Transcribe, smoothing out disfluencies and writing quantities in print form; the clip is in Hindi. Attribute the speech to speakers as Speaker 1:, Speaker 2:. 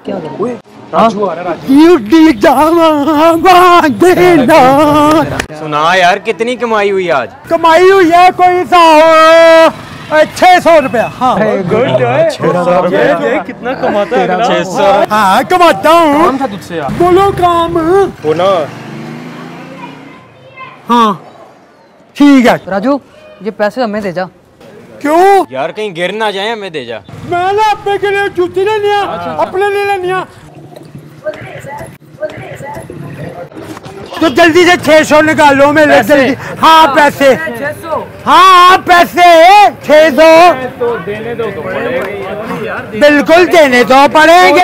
Speaker 1: क्या
Speaker 2: सुना यार, कितनी कमाई हुई आज?
Speaker 3: कमाई हुई है कोई 600 रुपया। हाँ
Speaker 4: कितना कमाता है?
Speaker 2: 600।
Speaker 3: हाँ कमाता हूँ।
Speaker 4: काम था तुझसे यार।
Speaker 3: बोलो काम
Speaker 4: वो ना।
Speaker 3: हाँ ठीक है।
Speaker 1: राजू ये पैसे हमें दे जा।
Speaker 3: क्यों
Speaker 2: यार कहीं गिर ना जाए, हमें दे जा।
Speaker 3: मैं ना अपने के लिए जूती लेनी है, अपने लिए लेनी है। तो जल्दी से 600 निकालो मेरे जल्दी। हाँ पैसे, हाँ पैसे 600
Speaker 4: तो देने दो तो
Speaker 3: बिल्कुल देने दो पड़ेंगे।